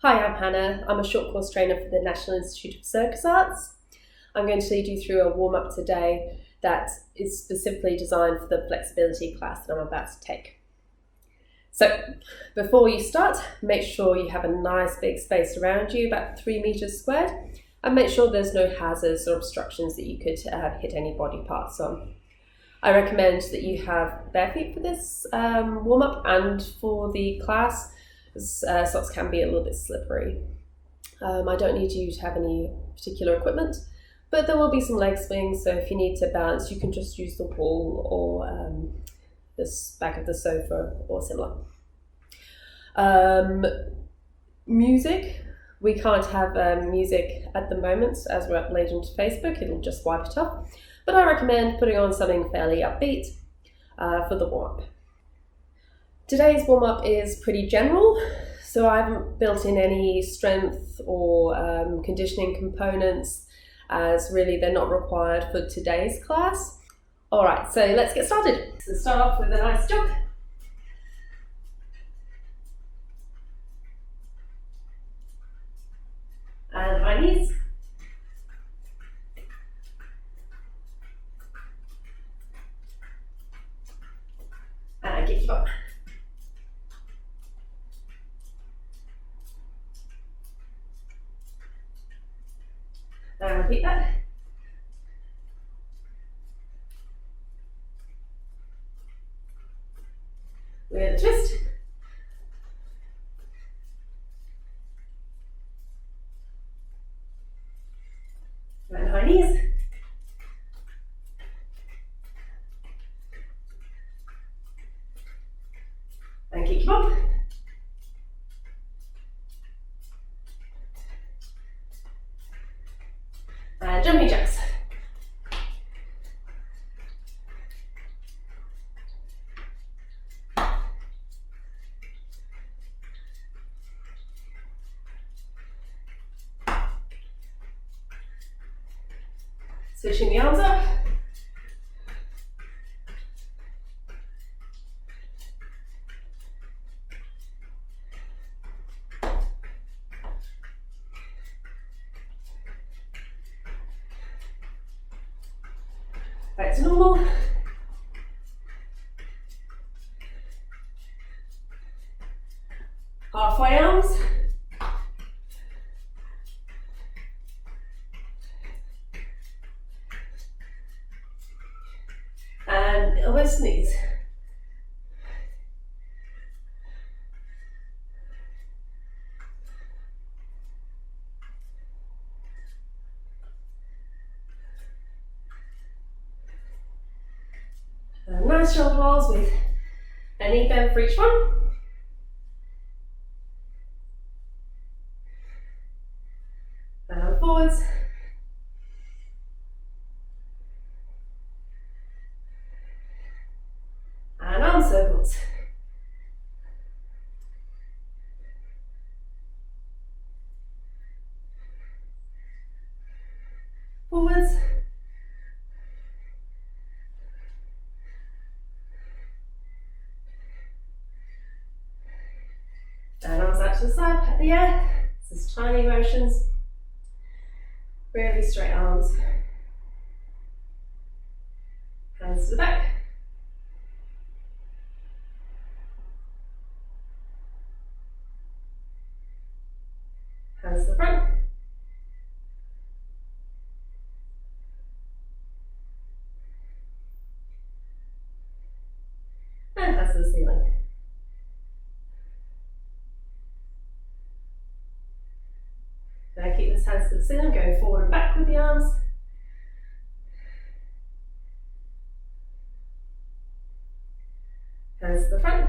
Hi, I'm Hannah. I'm a short course trainer for the National Institute of Circus Arts. I'm going to lead you through a warm-up today that is specifically designed for the flexibility class that I'm about to take. So, before you start, make sure you have a nice big space around you, about 3 meters squared, and make sure there's no hazards or obstructions that you could hit any body parts on. I recommend that you have bare feet for this warm-up and for the class, as socks can be a little bit slippery. I don't need you to have any particular equipment, but there will be some leg swings, so if you need to balance, you can just use the wall or the back of the sofa or similar. Music. We can't have music at the moment as we're uploading to Facebook, it'll just wipe it off. But I recommend putting on something fairly upbeat for the warm-up. Today's warm-up is pretty general, so I haven't built in any strength or conditioning components, as really they're not required for today's class. Alright, so let's get started. So start off with a nice jump. And high knees. And kick you up. And repeat that. With a twist. And high knees. And kick you up. And jumping jacks. Switching the arms up. Back to normal. Halfway arms. And elbows to knees. Nice shoulder rolls with a knee bend for each one. And forwards. And arm circles. Forwards. And arms out to the side, pat the air. This is tiny motions. Really straight arms. Hands to the back. Hands to the front. And hands to the ceiling. Now keep this hands to the ceiling, going forward and back with the arms. Hands to the front.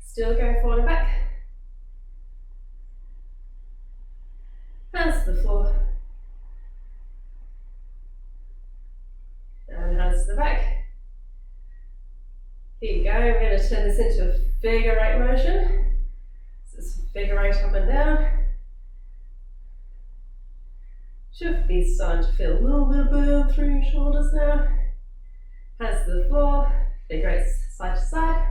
Still going forward and back. Hands to the floor. And hands to the back. Keep going. We're going to turn this into a figure eight motion. So it's figure eight up and down. Should be starting to feel a little bit of burn through your shoulders now. Hands to the floor, figure eight, 8 side to side.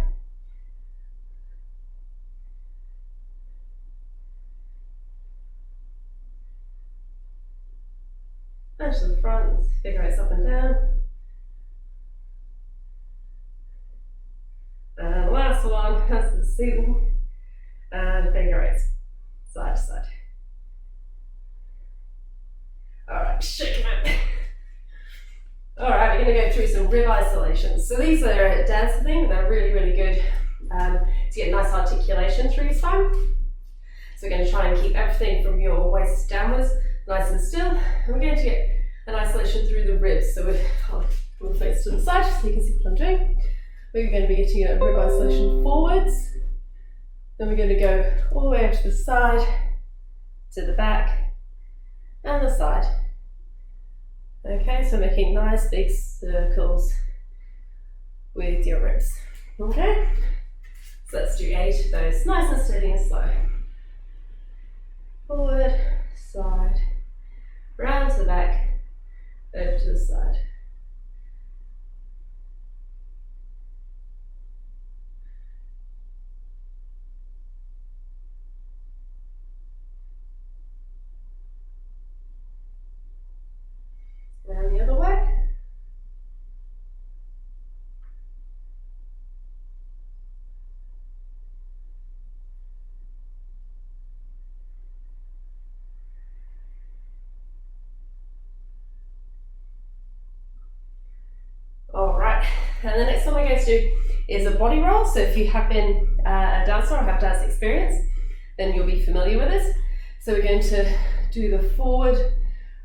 And to the front, figure eights up and down. And the last one, that's the ceiling. And figure eights, side to side. Alright, shake them out. Alright, we're going to go through some rib isolations. So these are a dancer thing, they're really, really good to get nice articulation through your spine. So we're going to try and keep everything from your waist downwards nice and still. And we're going to get an isolation through the ribs. So we'll face to the side so you can see what I'm doing. We're going to be getting a rib isolation forwards. Then we're going to go all the way up to the side, to the back, and the side. Okay, so making nice big circles with your ribs. Okay, so let's do 8 of those, nice and steady and slow. Forward, side, round to the back, over to the side. And the other way. Alright, and the next one we're going to do is a body roll. So if you have been a dancer or have dance experience, then you'll be familiar with this. So we're going to do the forward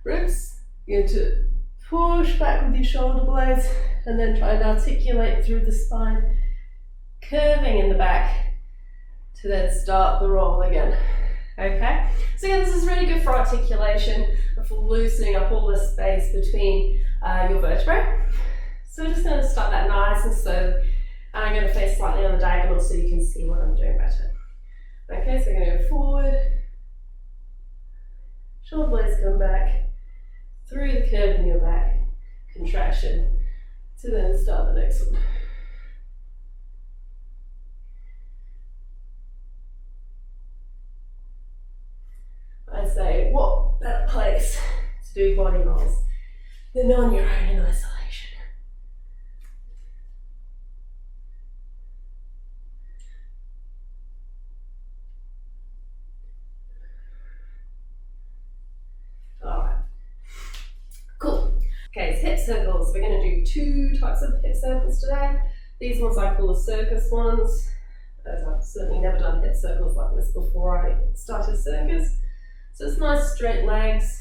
ribs. You're going to push back with your shoulder blades and then try and articulate through the spine, curving in the back to then start the roll again. Okay, so again, this is really good for articulation and for loosening up all the space between your vertebrae. So we're just going to start that nice and slow, and I'm going to face slightly on the diagonal so you can see what I'm doing better. Okay, so we're going to go forward, shoulder blades come back, through the curve in your back, contraction, to then start the next one. I say, what better place to do body rolls than on your own in isolation? Okay, so hip circles. We're going to do 2 types of hip circles today. These ones I call the circus ones, as I've certainly never done hip circles like this before I started circus. So it's nice straight legs.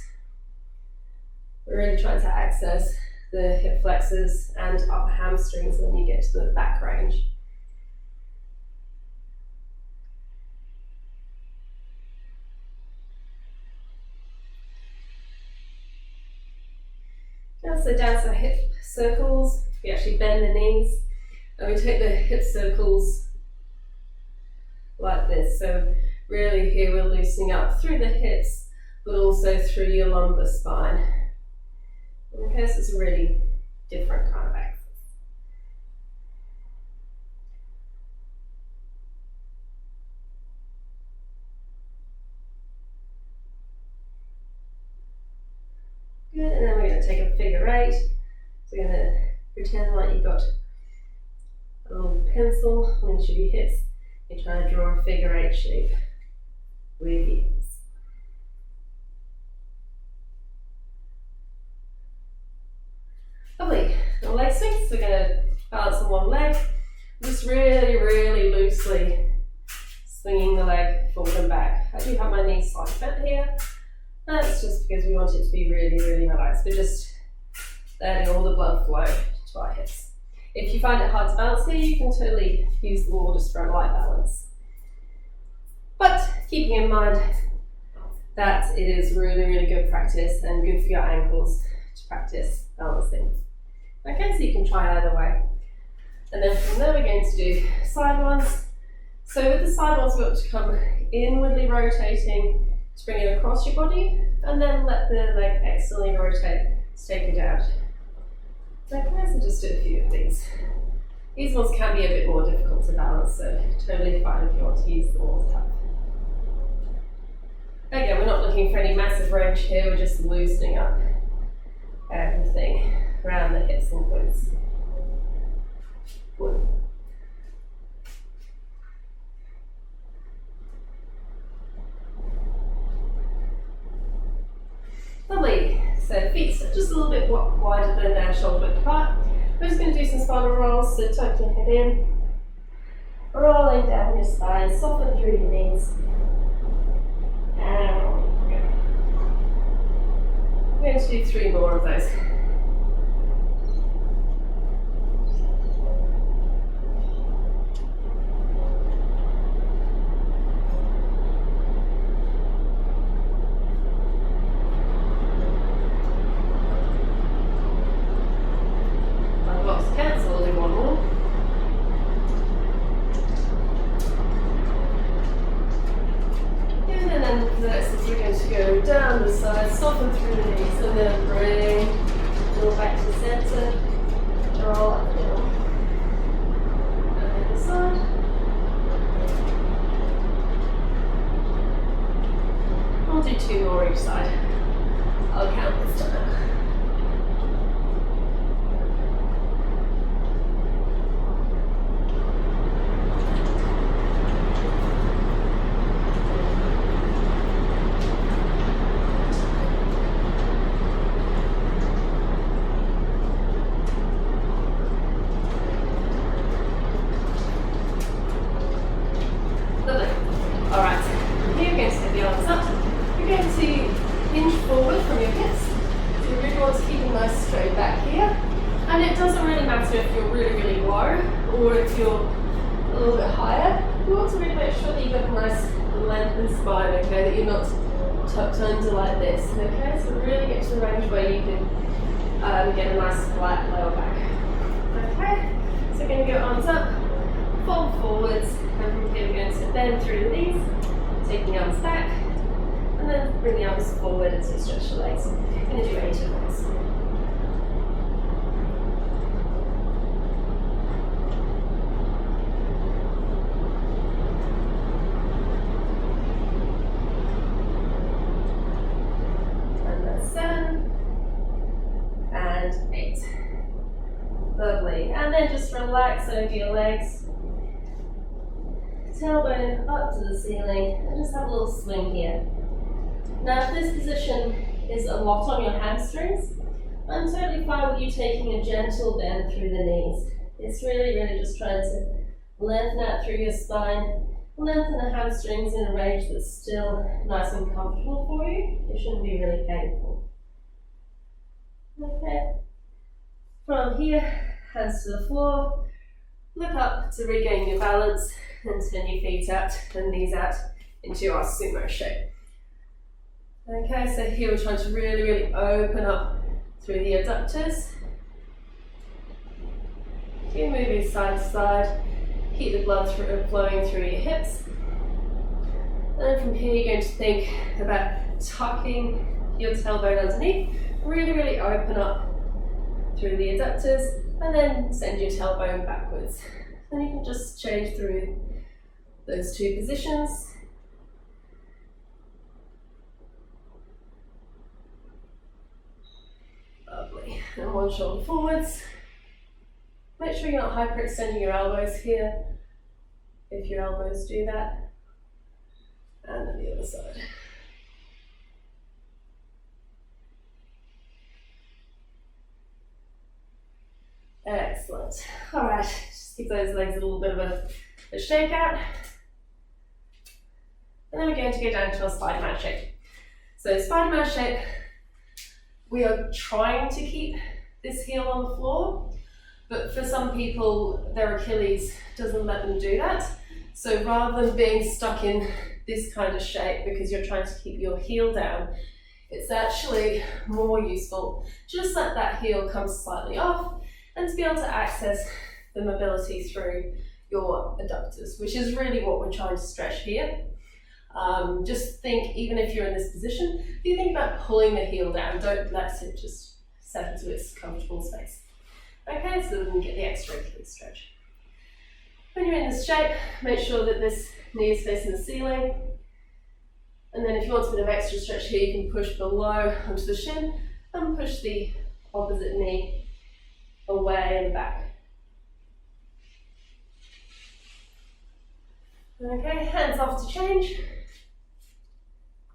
We're really trying to access the hip flexors and upper hamstrings when you get to the back range. So down to hip circles, we actually bend the knees and we take the hip circles like this. So really here we're loosening up through the hips, but also through your lumbar spine. Okay, so it's a really different kind of exercise. Good, and then we're going to take a figure 8. So we're going to pretend like you've got a little pencil on each of your hips. You're trying to draw a figure 8 shape with your hips. Lovely. Now leg swings, so we're going to balance on one leg. Just really, really loosely swinging the leg forward and back. I do have my knees slightly bent here. That's just because we want it to be really, really relaxed. We're just letting all the blood flow to our hips. If you find it hard to balance here, you can totally use the wall just for a light balance. But keeping in mind that it is really, really good practice and good for your ankles to practice balancing. Okay, so you can try either way. And then from there we're going to do side ones. So with the side ones, we've got to come inwardly rotating to bring it across your body, and then let the leg externally rotate to take it out. Okay, so just do a few of these. These ones can be a bit more difficult to balance, so totally fine if you want to use the wall tap. Again, we're not looking for any massive range here, we're just loosening up everything around the hips and glutes. Good. Lovely. So feet are just a little bit wider than our shoulder width apart. We're just going to do some spinal rolls, so tuck your head in, rolling down your spine, soften through your knees, and rolling. We're going to do 3 more of those. Down the side, soften through the knees, and then bring roll back to the center, roll up the middle. And the other side. I'll do 2 more each side. I'll count this time. Tucked under like this, okay? So really get to the range where you can get a nice flat lower back. Okay, so we're going to go arms up, fold forwards, and from here we're going to bend through the knees, take the arms back, and then bring the arms forward as you stretch the legs. We're going to do 8 of those. Lovely, and then just relax over your legs, tailbone up to the ceiling, and just have a little swing here. Now if this position is a lot on your hamstrings, I'm totally fine with you taking a gentle bend through the knees. It's really just trying to lengthen out through your spine, lengthen the hamstrings in a range that's still nice and comfortable for you. It shouldn't be really painful. Okay. From here, hands to the floor, look up to regain your balance and turn your feet out and knees out into our sumo shape. Okay, so here we're trying to really open up through the adductors. Keep moving side to side, keep the blood flowing through your hips. And from here you're going to think about tucking your tailbone underneath, really open up through the adductors, and then send your tailbone backwards. And you can just change through those 2 positions. Lovely. And 1 shoulder forwards. Make sure you're not hyperextending your elbows here, if your elbows do that. And then the other side. Excellent. All right, just keep those legs a little bit of a shake out. And then we're going to go down to our Spider-Man shape. So Spider-Man shape, we are trying to keep this heel on the floor, but for some people, their Achilles doesn't let them do that. So rather than being stuck in this kind of shape because you're trying to keep your heel down, it's actually more useful just let that heel come slightly off, and to be able to access the mobility through your adductors, which is really what we're trying to stretch here. Just think, even if you're in this position, if you think about pulling the heel down, don't let it just settle to its comfortable space. Okay, so we can get the extra Achilles stretch. When you're in this shape, make sure that this knee is facing the ceiling. And then if you want a bit of extra stretch here, you can push below onto the shin and push the opposite knee away and back. Okay, hands off to change.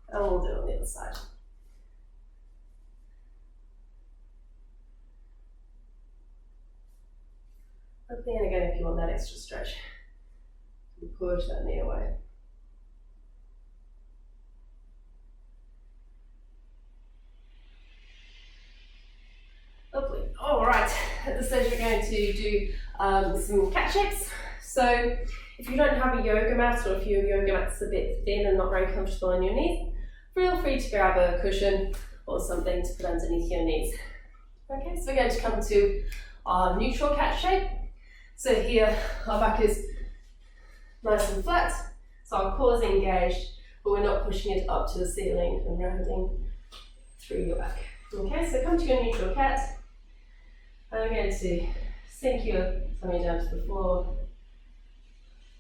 And we'll do it on the other side. Okay, and again, if you want that extra stretch, you push that knee away. Lovely. All right, at this stage we're going to do some cat shapes. So if you don't have a yoga mat, or if your yoga mat's a bit thin and not very comfortable on your knees, feel free to grab a cushion or something to put underneath your knees. Okay, so we're going to come to our neutral cat shape. So here our back is nice and flat, so our core is engaged, but we're not pushing it up to the ceiling and rounding through your back. Okay, so come to your neutral cat. And we're going to sink your tummy down to the floor.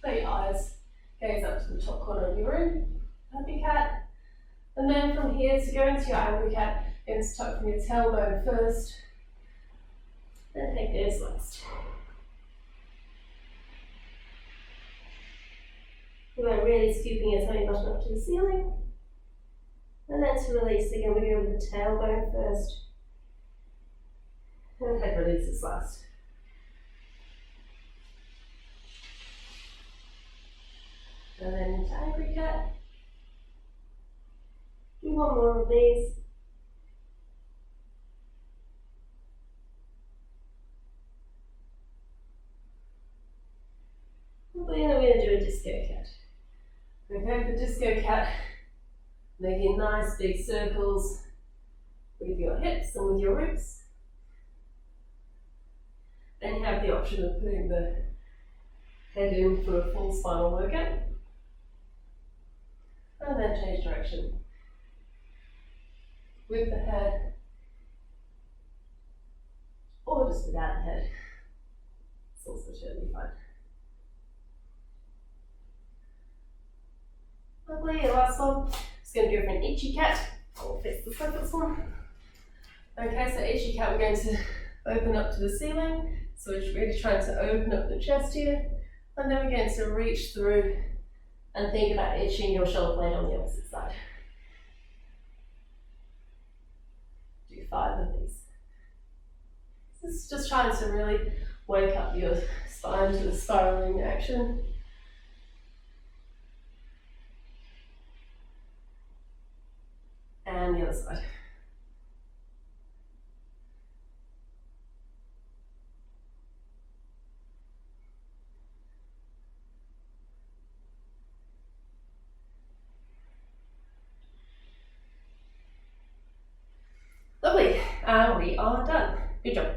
Let your eyes gaze up to the top corner of your room. Happy cat. And then from here to go into your angry cat, you're going to tuck from your tailbone first. Then take this last. We're really scooping your tummy button up to the ceiling. And then to release, again, we go with the tailbone first. And head releases last. And then into angry cat. Do one more of these. And then we're going to do a disco cat. Okay, the disco cat, making nice big circles with your hips and with your ribs. And you have the option of putting the head in for a full spinal workout. And then change direction with the head, or just without the head. It's also totally fine. Lovely, the last one. Just going to go for an itchy cat. I'll fix the second one. Okay, so itchy cat, we're going to open up to the ceiling. So we're really trying to open up the chest here. And then we're going to reach through and think about itching your shoulder blade on the opposite side. Do 5 of these. This is just trying to really wake up your spine to the spiraling action. And the other side. Lovely, and we are done. Good job.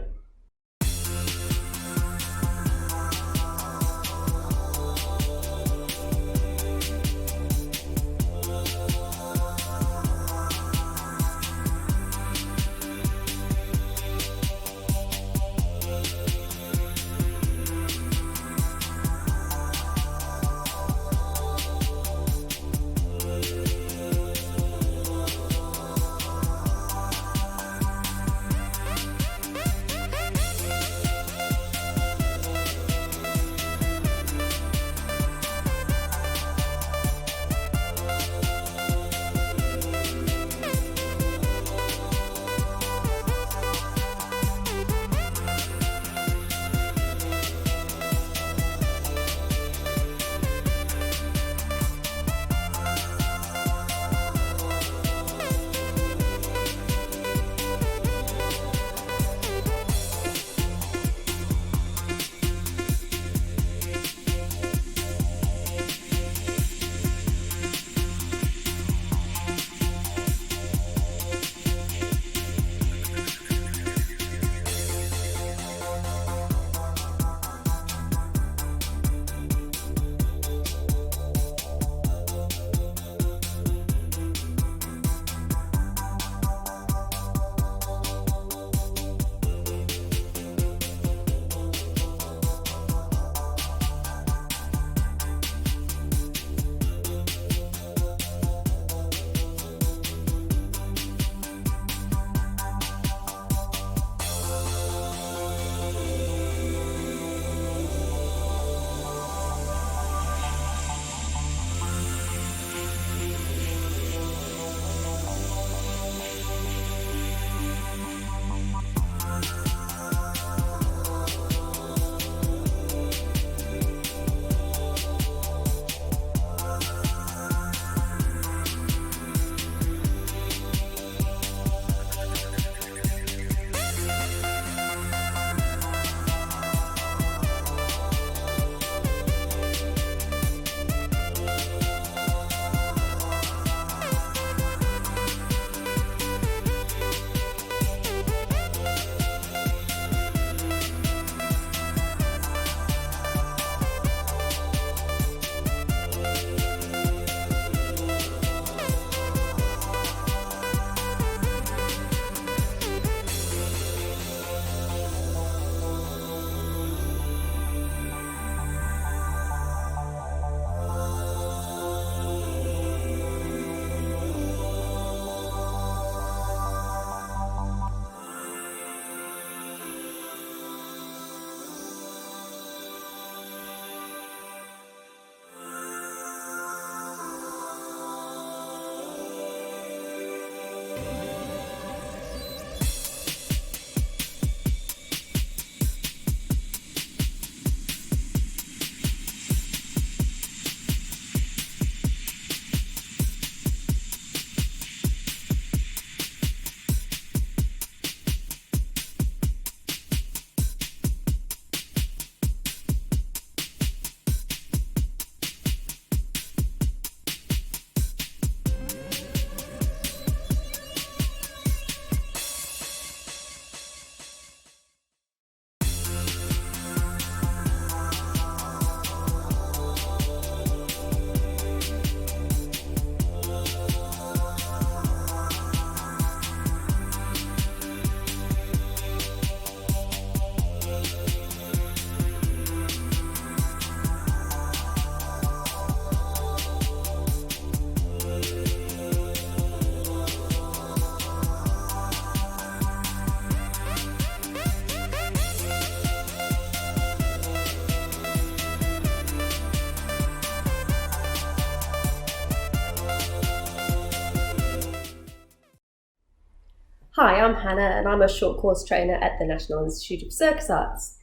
Hi, I'm Hannah and I'm a short course trainer at the National Institute of Circus Arts.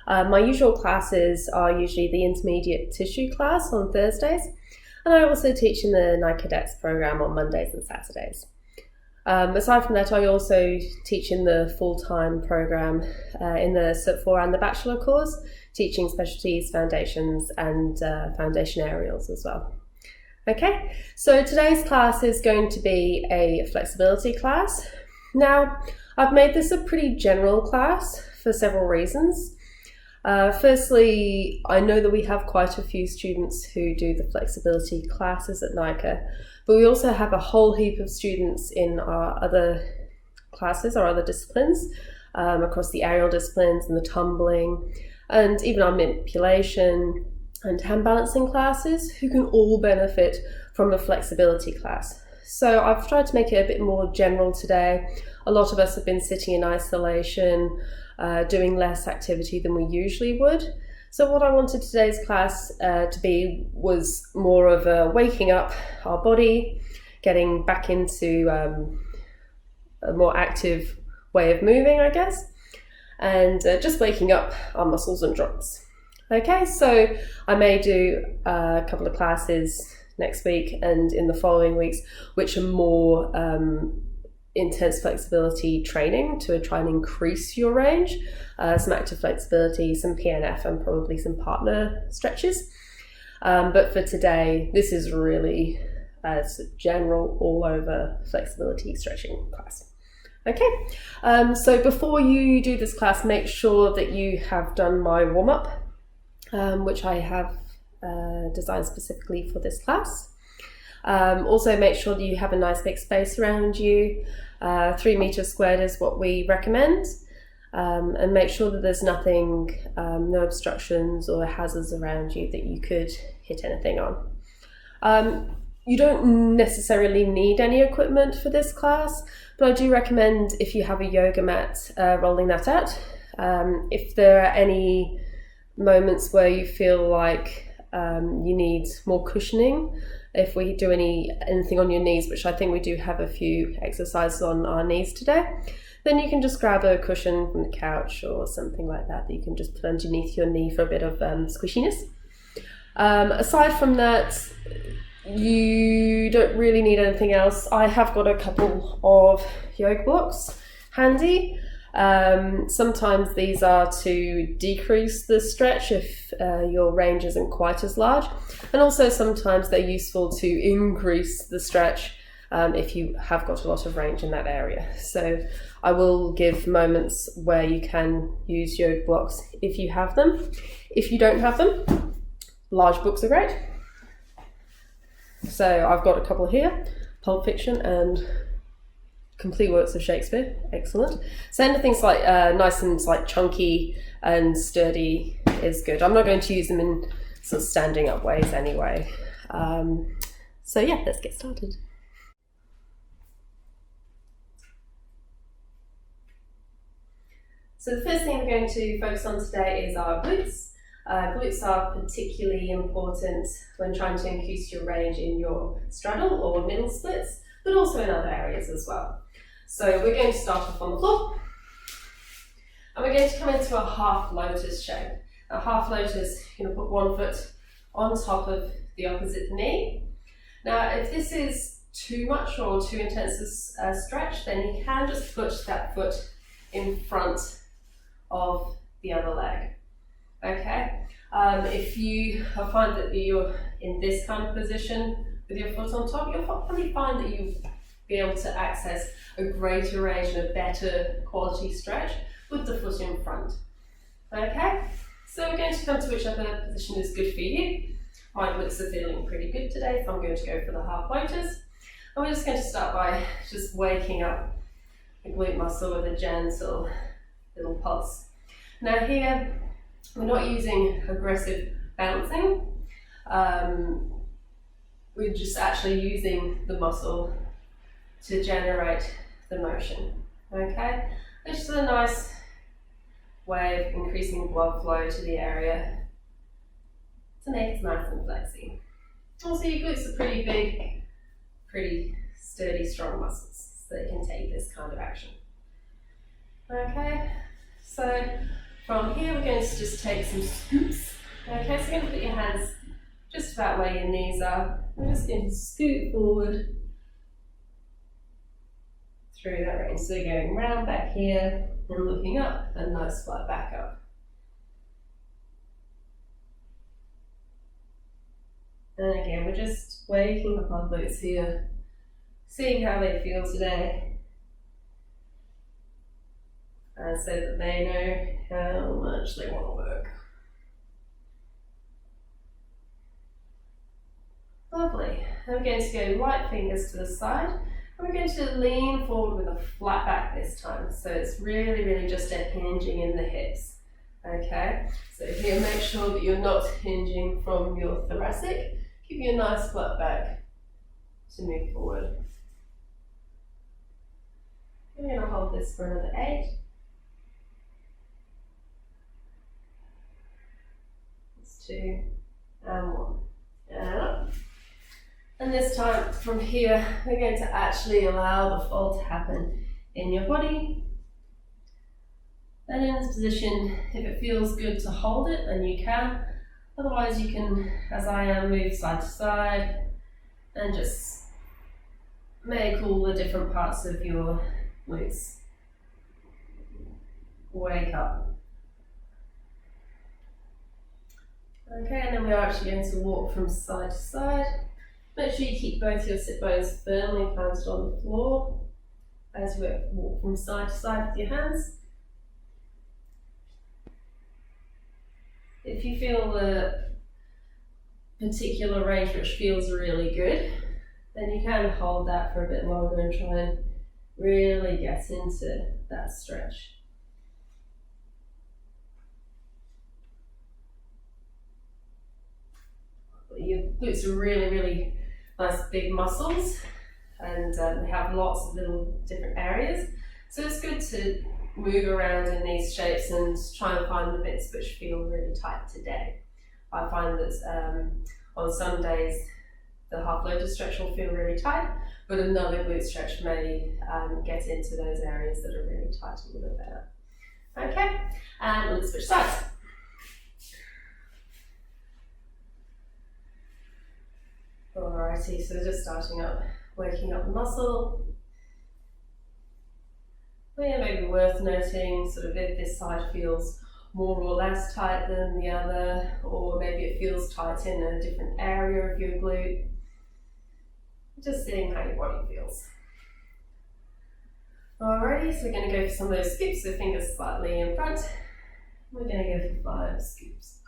My usual classes are usually the intermediate tissue class on Thursdays, and I also teach in the Night Cadets program on Mondays and Saturdays. Aside from that, I also teach in the full-time program in the Cert 4 and the Bachelor course, teaching specialties, foundations and foundation aerials as well. Okay, so today's class is going to be a flexibility class. Now, I've made this a pretty general class for several reasons. Firstly, I know that we have quite a few students who do the flexibility classes at NICA, but we also have a whole heap of students in our other classes, our other disciplines, across the aerial disciplines and the tumbling, and even our manipulation and hand balancing classes, who can all benefit from a flexibility class. So I've tried to make it a bit more general today. A lot of us have been sitting in isolation, doing less activity than we usually would. So what I wanted today's class to be was more of a waking up our body, getting back into a more active way of moving, I guess, and just waking up our muscles and joints. Okay, so I may do a couple of classes next week and in the following weeks, which are more intense flexibility training to try and increase your range, some active flexibility, some PNF and probably some partner stretches. But for today, this is really a general all over flexibility stretching class. Okay, so before you do this class, make sure that you have done my warm-up, which I have designed specifically for this class. Also make sure that you have a nice big space around you. 3 meters squared is what we recommend, and make sure that there's nothing, no obstructions or hazards around you that you could hit anything on. You don't necessarily need any equipment for this class, but I do recommend, if you have a yoga mat, rolling that out. If there are any moments where you feel like you need more cushioning, if we do anything on your knees, which I think we do have a few exercises on our knees today, then you can just grab a cushion from the couch or something like that that you can just put underneath your knee for a bit of squishiness. Aside from that, you don't really need anything else. I have got a couple of yoga blocks handy. Sometimes these are to decrease the stretch if your range isn't quite as large, and also sometimes they're useful to increase the stretch if you have got a lot of range in that area. So I will give moments where you can use yoga blocks if you have them. If you don't have them, large books are great. So I've got a couple here, Pulp Fiction and Complete Works of Shakespeare, excellent. So anything like nice and like chunky and sturdy is good. I'm not going to use them in sort of standing up ways anyway. So yeah, let's get started. So the first thing we're going to focus on today is our glutes. Glutes are particularly important when trying to increase your range in your straddle or middle splits, but also in other areas as well. So we're going to start off on the floor, and we're going to come into a half lotus shape. A half lotus, you're going to put one foot on top of the opposite knee. Now, if this is too much or too intense a stretch, then you can just put that foot in front of the other leg. Okay. If you find that you're in this kind of position with your foot on top, you'll probably find that you'll be able to access a greater range and a better quality stretch with the foot in front. Okay, so we're going to come to whichever position is good for you. My glutes are feeling pretty good today, so I'm going to go for the half lotus. And we're just going to start by just waking up the glute muscle with a gentle little pulse. Now here, we're not using aggressive bouncing. We're just actually using the muscle to generate the motion. Okay, it's just a nice way of increasing blood flow to the area to make it nice and flexy. Also, your glutes are pretty big, pretty sturdy, strong muscles. so they can take this kind of action. Okay, so from here we're going to just take some scoops. Okay, so you're going to put your hands just about where your knees are. We're just going to scoot forward through that range. So going round back here and looking up, and nice flat back up. And again, we're just waking up our glutes here, seeing how they feel today, and so that they know how much they want to work. Lovely. And we're going to go right fingers to the side, and we're going to lean forward with a flat back this time. So it's really just a hinging in the hips. Okay, so here make sure that you're not hinging from your thoracic. Give you a nice flat back to move forward. We're going to hold this for another 8. It's 2 and 1. And up. And this time from here, we're going to actually allow the fold to happen in your body. And in this position, if it feels good to hold it, then you can. Otherwise you can, as I am, move side to side and just make all the different parts of your glutes wake up. Okay, and then we're actually going to walk from side to side. Make sure you keep both your sit bones firmly planted on the floor as you walk from side to side with your hands. If you feel the particular range which feels really good, then you can hold that for a bit longer and try and really get into that stretch. Your glutes are really nice big muscles, and they have lots of little different areas. So it's good to move around in these shapes and try and find the bits which feel really tight today. I find that on some days the half lotus stretch will feel really tight, but another glute stretch may get into those areas that are really tight a little bit better. Okay, and let's switch sides. Alrighty, so just starting up, waking up the muscle. Yeah, maybe worth noting sort of if this side feels more or less tight than the other, or maybe it feels tight in a different area of your glute. Just seeing how your body feels. Alrighty, so we're going to go for some of those scoops, so fingers slightly in front. We're going to go for 5 scoops.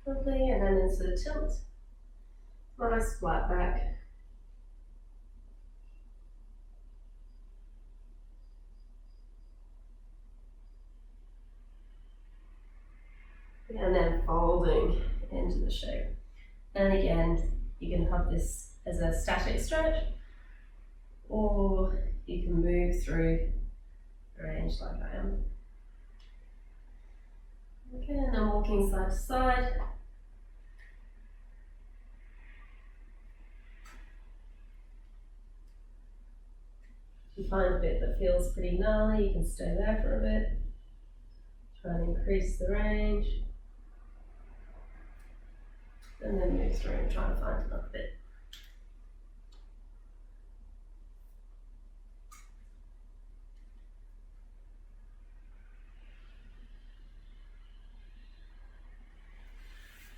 Lovely, and then into the tilt. Nice flat back. And then folding into the shape. And again, you can have this as a static stretch, or you can move through the range like I am. Okay, and then walking side to side. If you find a bit that feels pretty gnarly, you can stay there for a bit. Try and increase the range. And then move through and try and find another bit.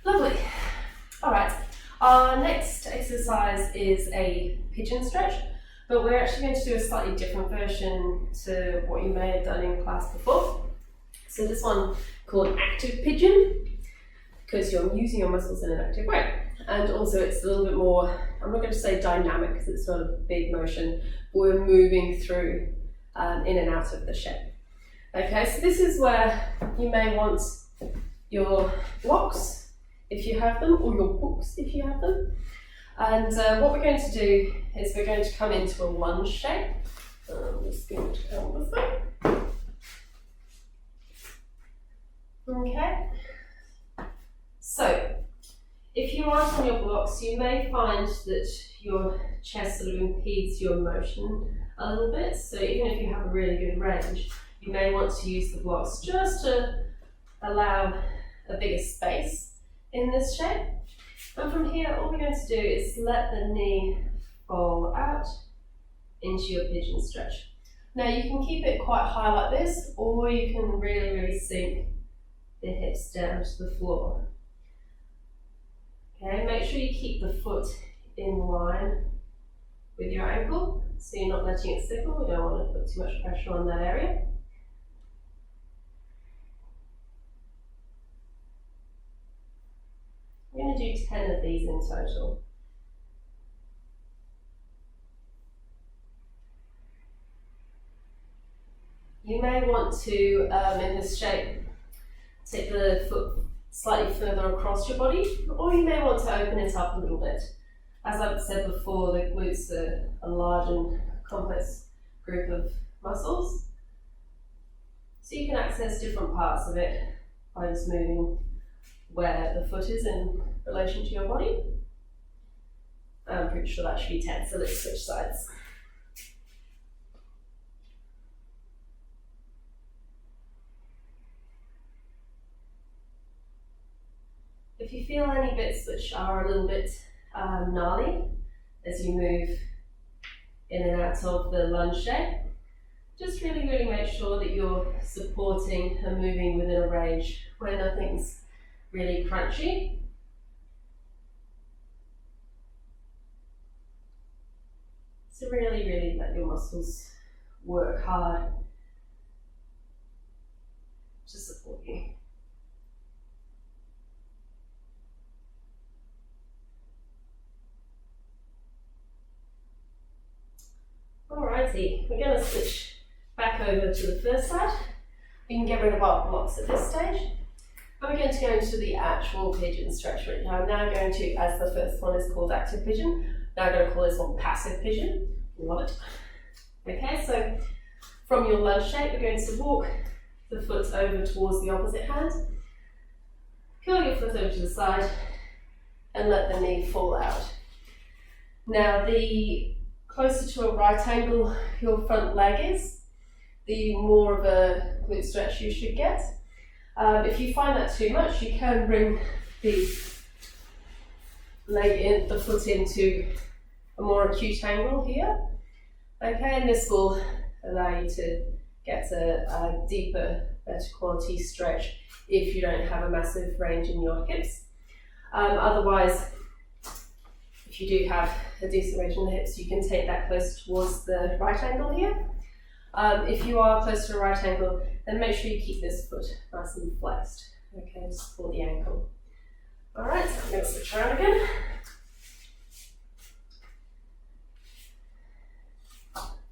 Lovely. All right, our next exercise is a pigeon stretch, but we're actually going to do a slightly different version to what you may have done in class before. So this one called active pigeon, because you're using your muscles in an active way. And also it's a little bit more, I'm not going to say dynamic because it's not a big motion, but we're moving through in and out of the shape. Okay, so this is where you may want your blocks, if you have them, or your books, if you have them. And what we're going to do is we're going to come into a lunge shape. I'm just going to go this way. Okay. So, if you aren't on your blocks, you may find that your chest sort of impedes your motion a little bit. So even if you have a really good range, you may want to use the blocks just to allow a bigger space in this shape. And from here, all we're going to do is let the knee fall out into your pigeon stretch. Now you can keep it quite high like this, or you can really sink the hips down to the floor. Okay, make sure you keep the foot in line with your ankle, so you're not letting it sickle. You don't want to put too much pressure on that area. I'm going to do 10 of these in total. You may want to, in this shape, take the foot slightly further across your body, or you may want to open it up a little bit. As I've said before, the glutes are a large and complex group of muscles, so you can access different parts of it by just moving where the foot is in relation to your body. I'm pretty sure that should be 10, so let's switch sides. If you feel any bits which are a little bit gnarly as you move in and out of the lunge shape, just really make sure that you're supporting and moving within a range where nothing's really crunchy. So really let your muscles work hard to support you. Alrighty, we're going to switch back over to the first side. We can get rid of our blocks at this stage. And we're going to go into the actual pigeon stretch right now. I'm now going to, as the first one is called active pigeon, now I'm going to call this one passive pigeon. Love it. Okay, so from your lunge shape, we're going to walk the foot over towards the opposite hand. Curl your foot over to the side and let the knee fall out. Now, the closer to a right angle your front leg is, the more of a glute stretch you should get. If you find that too much, you can bring the the foot into a more acute angle here. Okay, and this will allow you to get a deeper, better quality stretch if you don't have a massive range in your hips. Otherwise, if you do have a decent range in the hips, you can take that close towards the right angle here. If you are close to a right angle, then make sure you keep this foot nice and flexed, okay, to support the ankle. Alright, so I'm going to switch around again.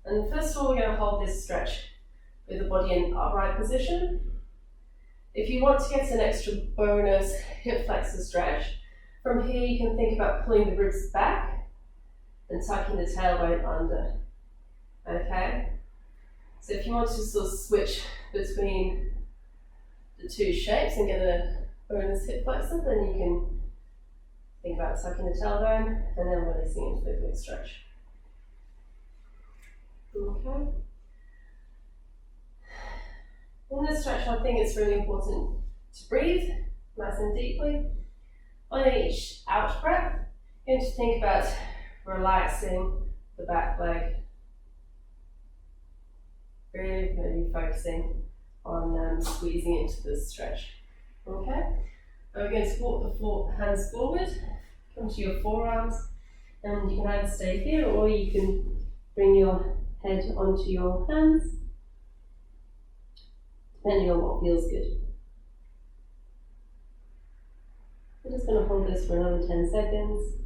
And first of all, we're going to hold this stretch with the body in upright position. If you want to get an extra bonus hip flexor stretch, from here you can think about pulling the ribs back and tucking the tailbone under. Okay? So if you want to sort of switch between the two shapes and get a bonus hip flexor, then you can think about tucking the tailbone and then releasing into the glute stretch. Okay. In this stretch, I think it's really important to breathe nice and deeply. On each out breath, you're going to think about relaxing the back leg. Really focusing on squeezing into this stretch. Okay? We're going to walk the hands forward, come to your forearms, and you can either stay here or you can bring your head onto your hands, depending on what feels good. I'm just going to hold this for another 10 seconds.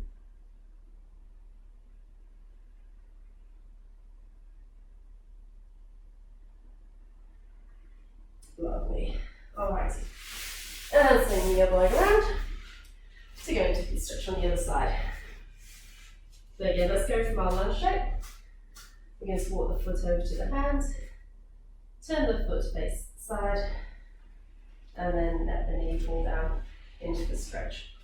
Lovely. Alright. And swing the other leg around to go into the stretch on the other side. So again, let's go from our lunge shape. We're going to walk the foot over to the hand, turn the foot face side, and then let the knee fall down into the stretch.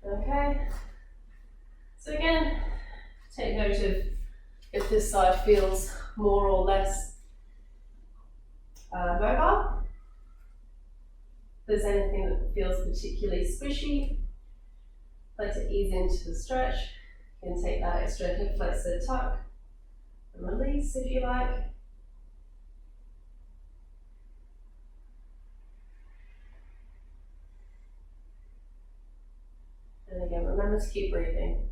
Okay, so again, take note of if this side feels more or less mobile. If there's anything that feels particularly squishy, like to ease into the stretch, you can take that extra hip flexor tuck and release if you like. And again, remember to keep breathing.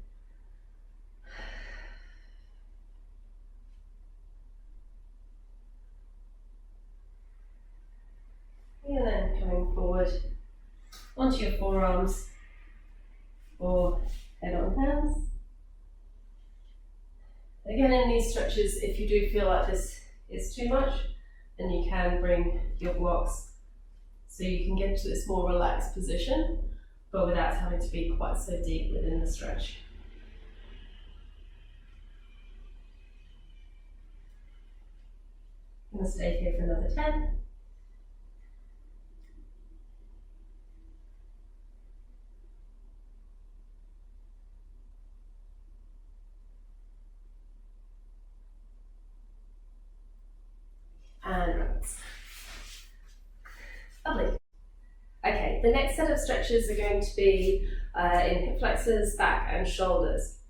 And then coming forward onto your forearms or head on hands. Again, in these stretches, if you do feel like this is too much, then you can bring your blocks so you can get to this more relaxed position, but without having to be quite so deep within the stretch. I'm going to stay here for another 10. And release. Lovely. Okay, the next set of stretches are going to be in hip flexors, back and shoulders.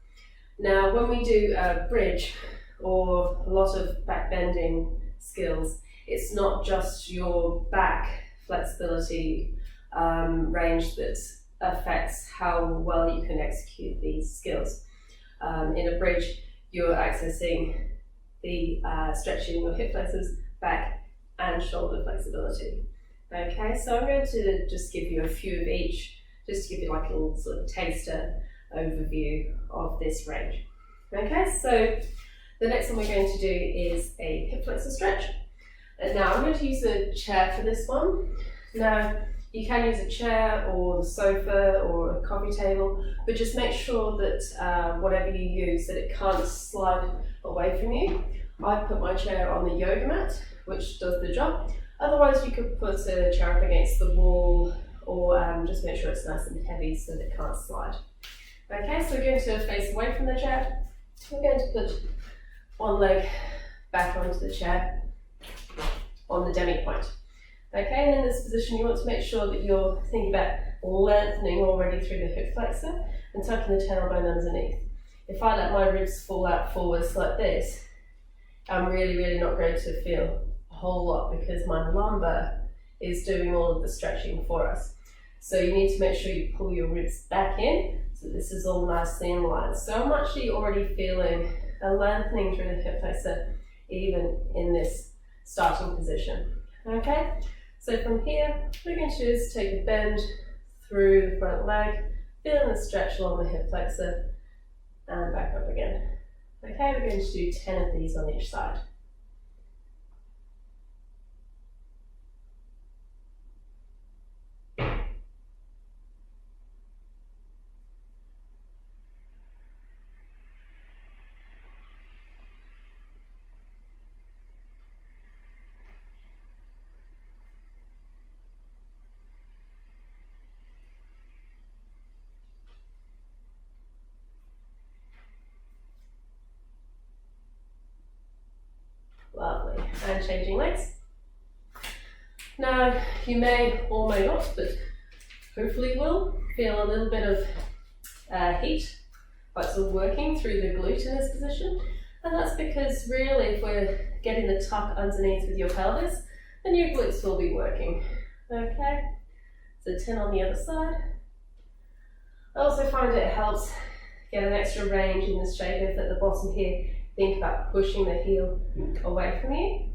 Now, when we do a bridge or a lot of back bending skills, it's not just your back flexibility range that affects how well you can execute these skills. In a bridge, you're accessing the stretching your hip flexors, back and shoulder flexibility. Okay, so I'm going to just give you a few of each, just to give you like a little sort of taster overview of this range. Okay, so the next one we're going to do is a hip flexor stretch. And now I'm going to use a chair for this one. Now, you can use a chair or the sofa or a coffee table, but just make sure that whatever you use, that it can't slide away from you. I've put my chair on the yoga mat, which does the job. Otherwise, you could put a chair up against the wall or just make sure it's nice and heavy so that it can't slide. Okay, so we're going to face away from the chair. We're going to put one leg back onto the chair on the demi point. Okay, and in this position, you want to make sure that you're thinking about lengthening already through the hip flexor and tucking the tailbone underneath. If I let my ribs fall out forwards like this, I'm really not going to feel a whole lot because my lumbar is doing all of the stretching for us. So you need to make sure you pull your ribs back in so this is all nicely in line. So I'm actually already feeling a lengthening through the hip flexor even in this starting position. Okay, so from here we're going to just take a bend through the front leg, feeling the stretch along the hip flexor and back up again. Okay, we're going to do 10 of these on each side. Lovely, and changing legs. Now, you may or may not, but hopefully will feel a little bit of heat, like sort of working through the glute in this position. And that's because really, if we're getting the tuck underneath with your pelvis, then your glutes will be working. Okay, so 10 on the other side. I also find it helps get an extra range in this shape if at the bottom here, think about pushing the heel away from you.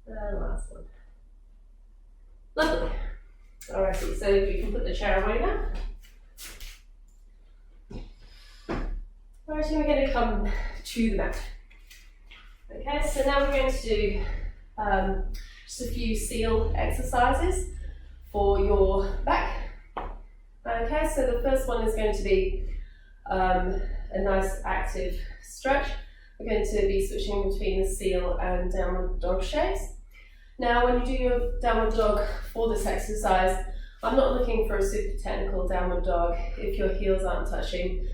And last one. Lovely. Alrighty, so you can put the chair away now. Right, and we're going to come to the mat. Okay, so now we're going to do just a few seal exercises for your back. Okay, so the first one is going to be a nice active stretch. We're going to be switching between the seal and downward dog shapes. Now, when you do your downward dog for this exercise, I'm not looking for a super technical downward dog. If your heels aren't touching,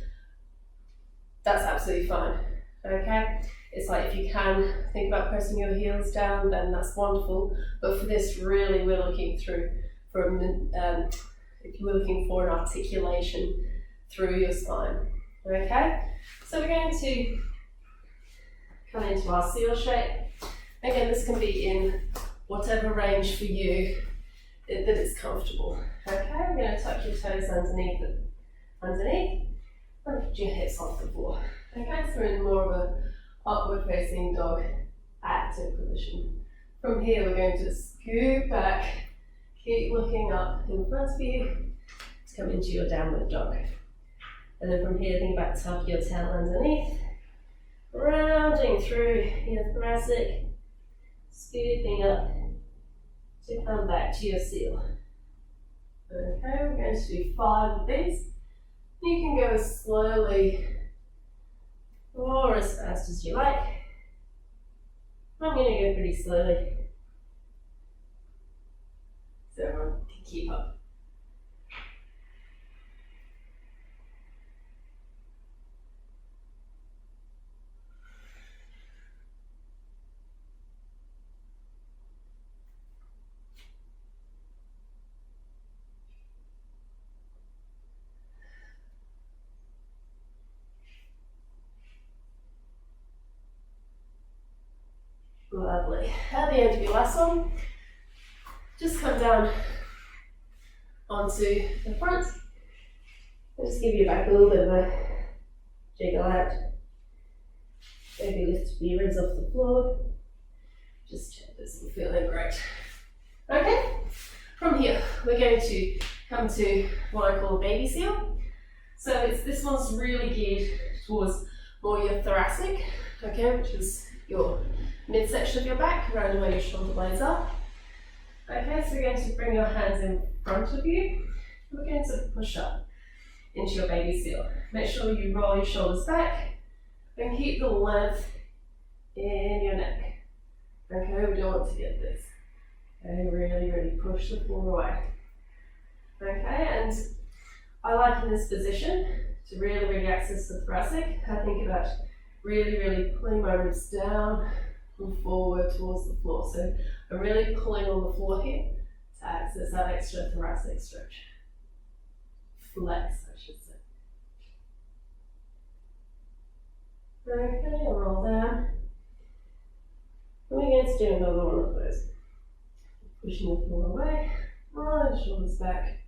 that's absolutely fine. Okay, it's like if you can think about pressing your heels down, then that's wonderful. But for this, really, we're looking if you were looking for an articulation through your spine. Okay, so we're going to come into our seal shape. Again, this can be in whatever range for you that is comfortable. Okay, we're going to tuck your toes underneath, and put your hips off the floor. Okay, so we're in more of a upward facing dog active position. From here, we're going to scoot back, keep looking up in front of you to come into your downward dog. And then from here, think about tuck your tail underneath, rounding through your thoracic, scooping up to come back to your seal. Okay, we're going to do 5 of these. You can go as slowly or as fast as you like. I'm going to go pretty slowly so everyone can keep up. Lovely. At the end of your last one, just come down onto the front. And just give your back a little bit of a jiggle out. Maybe lift your ribs off the floor. Just check this and feeling great. Okay, from here we're going to come to what I call a baby seal. So this one's really geared towards more your thoracic, okay, which is your midsection of your back, around where your shoulder blades are. Okay, so we're going to bring your hands in front of you. We're going to push up into your baby seal. Make sure you roll your shoulders back and keep the length in your neck. Okay, we don't want to get this. Okay, really push the floor away. Okay, and I like in this position to really access the thoracic. I think about really pulling my ribs down and forward towards the floor. So I'm really pulling on the floor here to access that extra thoracic stretch. Flex, I should say. Okay, roll down. And we're going to do another one of those. Pushing the floor away, roll the shoulders back.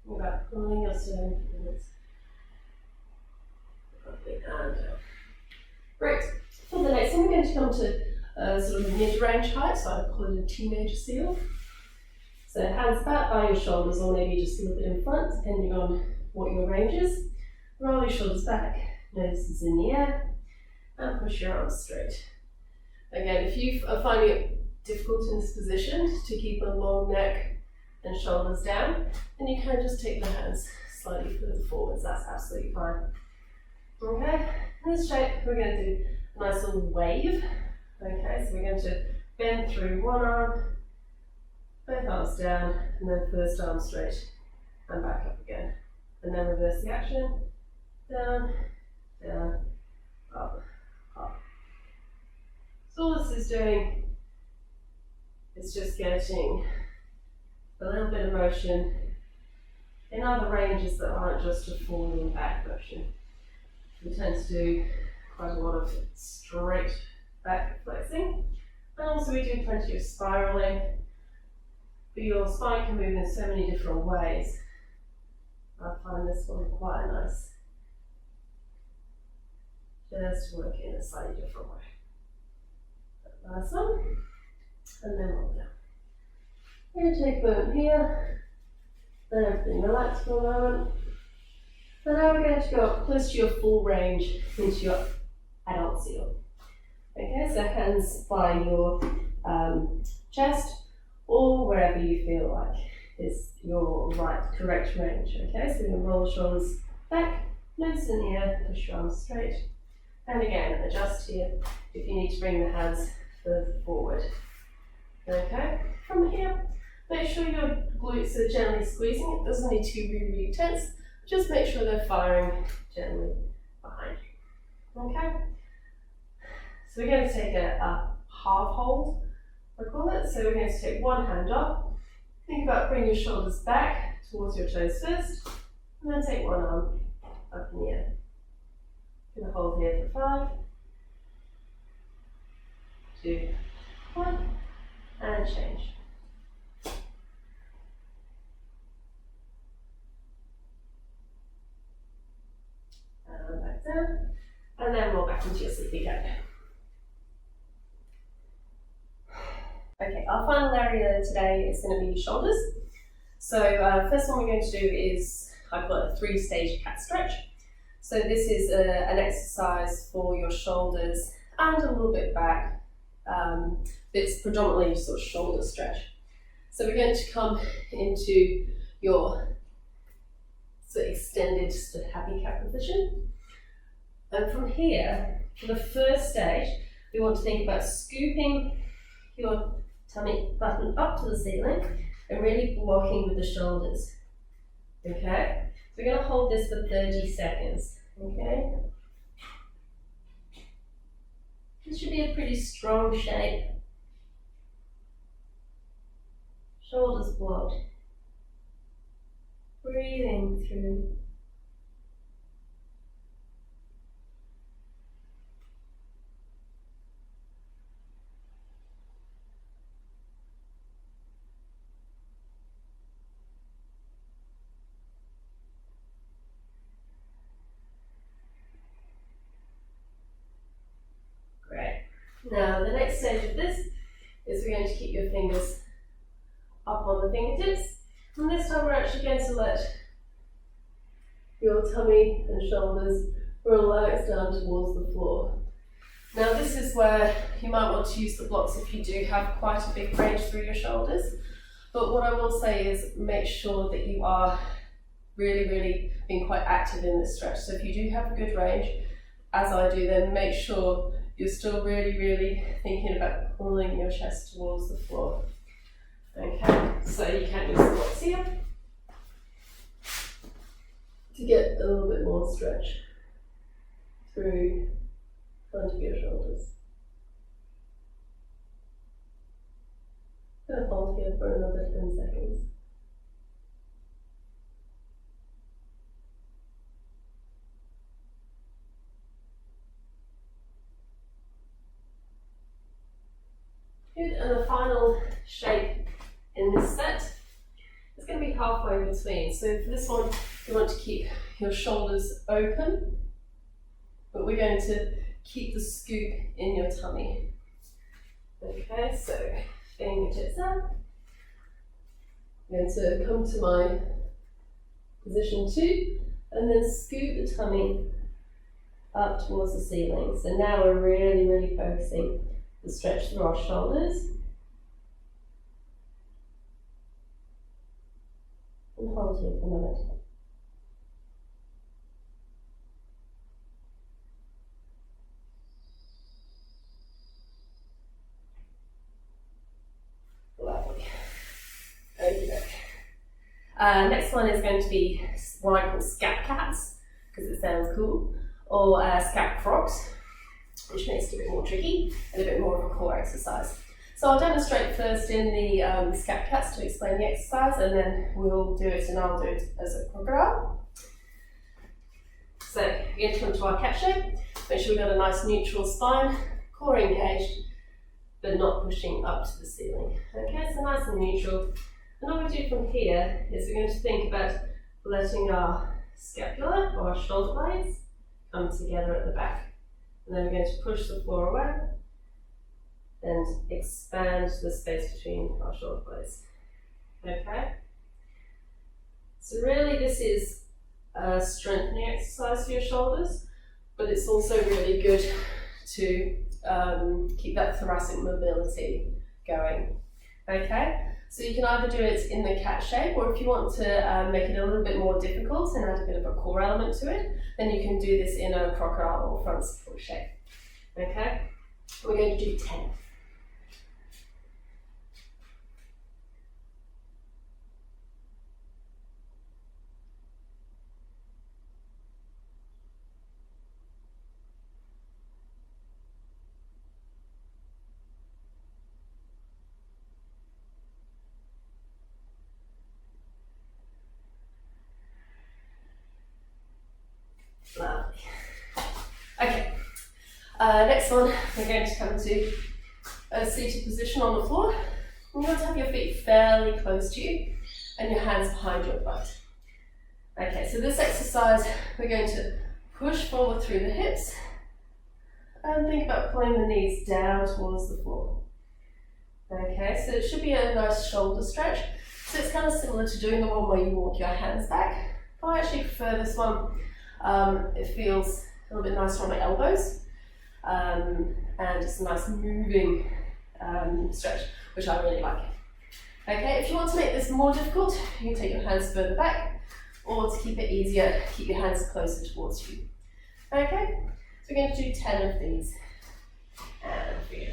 Think about pulling your sternum forwards. And down. Great. For the next one, we're going to come to sort of mid-range height, so I call it a teenager seal. So hands back by your shoulders, or maybe just a little bit in front, depending on what your range is. Roll your shoulders back, nose is in the air, and push your arms straight. Again, if you are finding it difficult in this position to keep a long neck and shoulders down, then you can just take the hands slightly further forwards. That's absolutely fine. Okay, in this shape, we're going to do a nice little wave. Okay, so we're going to bend through one arm, both arms down, and then first arm straight, and back up again. And then reverse the action. Down, down, up, up. So all this is doing is just getting a little bit of motion in other ranges that aren't just a forward and back motion. We tend to do quite a lot of straight back flexing, and also we do plenty of spiraling, but your spine can move in so many different ways. I find this one quite nice, just to work in a slightly different way. Last one, and then roll down. We're going to take a moment here, let everything relax for a moment. So now we're going to go up close to your full range into your adult seal. Okay, so hands by your chest or wherever you feel like is your correct range. Okay, so we're going to roll the shoulders back, nose in the air, push your arms straight. And again, adjust here if you need to bring the hands further forward. Okay, from here, make sure your glutes are gently squeezing. It doesn't need to be really, really tense. Just make sure they're firing gently behind you. Okay, so we're going to take a half hold, I call it. So we're going to take one hand up. Think about bringing your shoulders back towards your toes first, and then take one arm up in the air. Going to hold here for 5, 2, 1, and change. And back down, and then roll back into your sleepy cat. Okay, our final area today is going to be shoulders. So first one we're going to do is, I've got a 3-stage cat stretch. So this is an exercise for your shoulders and a little bit back. It's predominantly sort of shoulder stretch. So we're going to come into your sort of extended sort of happy cat position. And from here, for the first stage, we want to think about scooping your tummy button up to the ceiling and really blocking with the shoulders. Okay? So we're going to hold this for 30 seconds. Okay? This should be a pretty strong shape. Shoulders blocked. Breathing through. Great. Now the next stage of this is we're going to keep your fingers up on the fingertips. And this time we're actually going to let your tummy and shoulders relax down towards the floor. Now this is where you might want to use the blocks if you do have quite a big range through your shoulders. But what I will say is make sure that you are really being quite active in this stretch. So if you do have a good range, as I do, then make sure you're still really thinking about pulling your chest towards the floor. Okay, so you can use the blocks here to get a little bit more stretch through front of your shoulders. I'm going to hold here for another 10 seconds. Good, and the final shape in this set is going to be halfway between. So for this one, you want to keep your shoulders open, but we're going to keep the scoop in your tummy. Okay, so fingertips up. I'm going to come to my position 2 and then scoop the tummy up towards the ceiling. So now we're really focusing the stretch through our shoulders. And hold here for a moment. Lovely. Okay. Next one is going to be what I call scat cats, because it sounds cool, or scat frogs, which makes it a bit more tricky and a bit more of a core exercise. So I'll demonstrate first in the scat cats to explain the exercise, and then we'll do it and I'll do it as a crocodile. So we're going to come to our cat shape. Make sure we've got a nice neutral spine, core engaged, but not pushing up to the ceiling. Okay, so nice and neutral. And what we do from here is we're going to think about letting our scapula or our shoulder blades come together at the back. And then we're going to push the floor away and expand the space between our shoulder blades. Okay? So really this is strengthening exercise for your shoulders, but it's also really good to keep that thoracic mobility going. Okay, so you can either do it in the cat shape, or if you want to make it a little bit more difficult and add a bit of a core element to it, then you can do this in a crocodile or front support shape. Okay, we're going to do 10. Lovely. Okay, next one, we're going to come to a seated position on the floor. You want to have your feet fairly close to you and your hands behind your butt. Okay, so this exercise, we're going to push forward through the hips and think about pulling the knees down towards the floor. Okay, so it should be a nice shoulder stretch. So it's kind of similar to doing the one where you walk your hands back. I actually prefer this one. It feels a little bit nicer on my elbows, and it's a nice moving stretch, which I really like. Okay, if you want to make this more difficult, you can take your hands further back, or to keep it easier, keep your hands closer towards you. Okay, so we're going to do 10 of these, and for you.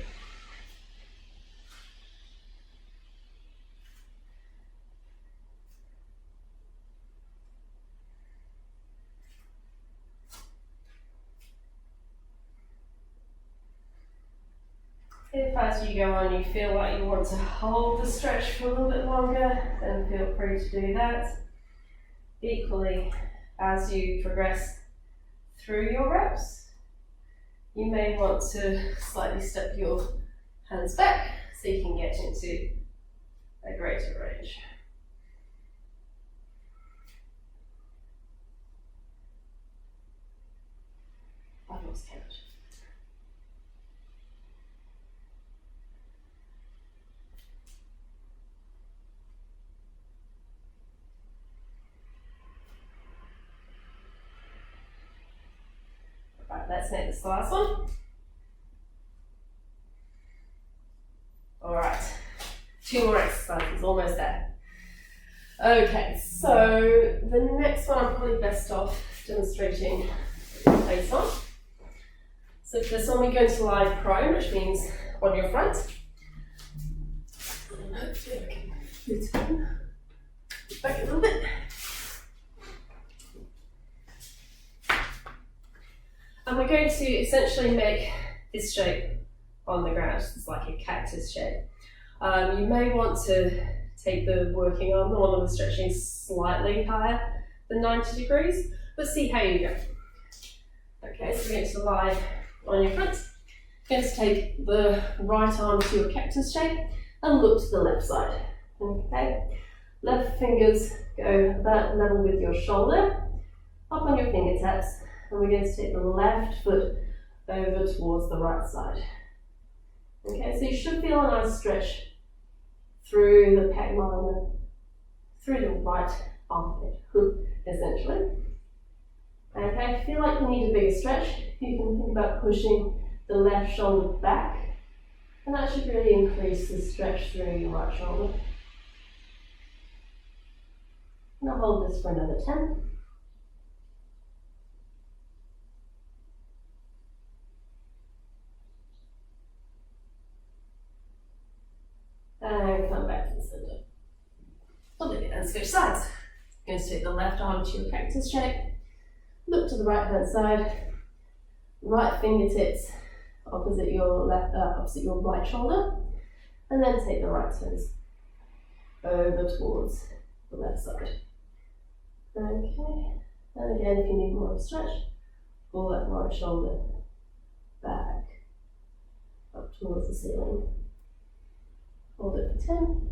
If as you go on you feel like you want to hold the stretch for a little bit longer, then feel free to do that. Equally, as you progress through your reps, you may want to slightly step your hands back so you can get into a greater range. I've lost count. Right, let's make this the last one. All right, 2 more exercises, almost there. Okay, so the next one I'm probably best off demonstrating face on. So for this one we're going to lie prone, which means on your front. And hopefully I can move back a little bit. And we're going to essentially make this shape on the ground. It's like a cactus shape. You may want to take the working arm, the one that was stretching, slightly higher than 90 degrees, but see how you go. Okay, so we're going to lie on your front. You're going to take the right arm to your cactus shape and look to the left side. Okay, left fingers go about level with your shoulder, up on your fingertips. And we're going to take the left foot over towards the right side. Okay, so you should feel a nice stretch through the pec minor, through the right armpit, essentially. Okay, if you feel like you need a bigger stretch, you can think about pushing the left shoulder back, and that should really increase the stretch through your right shoulder. And I'll hold this for another 10. And come back to the center. Lovely, and switch sides. You're going to take the left arm to your cactus shape, look to the right hand side, right fingertips opposite your right shoulder, and then take the right toes over towards the left side. Okay, and again if you need more of a stretch, pull that right shoulder back up towards the ceiling. Hold it for 10.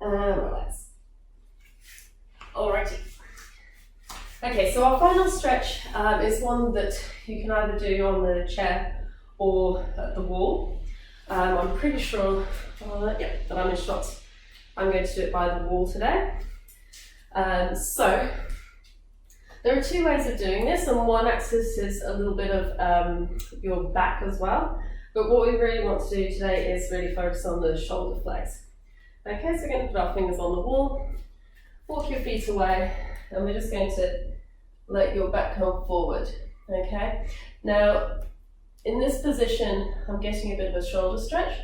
And relax. Alrighty. Okay, so our final stretch is one that you can either do on the chair or at the wall. I'm pretty sure that I'm in shot. I'm going to do it by the wall today. So there are two ways of doing this, and one axis is a little bit of your back as well. But what we really want to do today is really focus on the shoulder flex. Okay, so we're going to put our fingers on the wall, walk your feet away, and we're just going to let your back come forward. Okay, now in this position, I'm getting a bit of a shoulder stretch.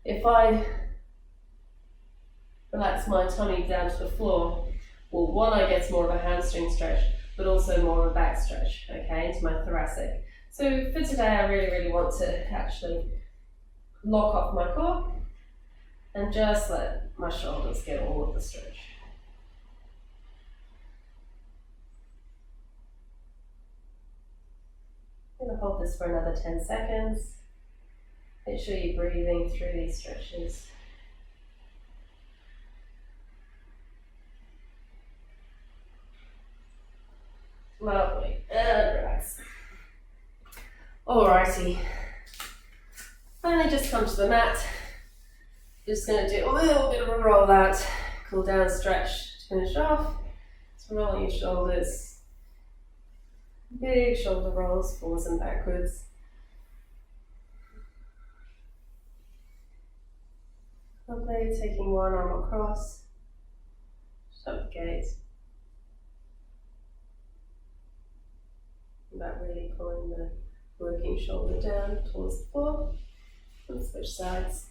If I relax my tummy down to the floor, well, one, I get more of a hamstring stretch, but also more of a back stretch, okay, into my thoracic. So for today, I really want to actually lock off my core and just let my shoulders get all of the stretch. I'm going to hold this for another 10 seconds. Make sure you're breathing through these stretches. Lovely, and relax. Alrighty, finally just come to the mat. Just going to do a little bit of a roll out, cool down stretch to finish off. So rolling your shoulders, big shoulder rolls, forwards and backwards. Lovely, taking one arm across, shut the gate. About really pulling the working shoulder down towards the floor, and switch sides.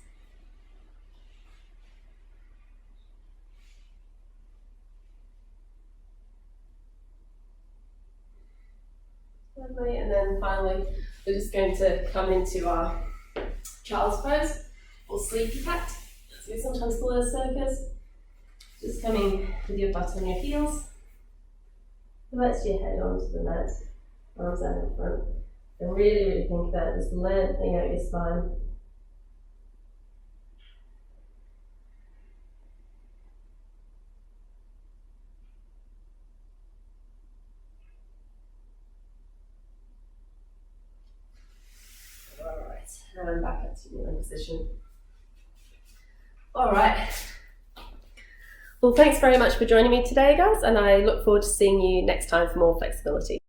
Lovely, and then finally we're just going to come into our child's pose or sleepy cat, as we sometimes call it a circus. Just coming with your butt on your heels, rest your head onto the mat. Arms out in front, and really think about just lengthening out your spine. Alright, and back up to your position. Alright. Well, thanks very much for joining me today, guys, and I look forward to seeing you next time for more flexibility.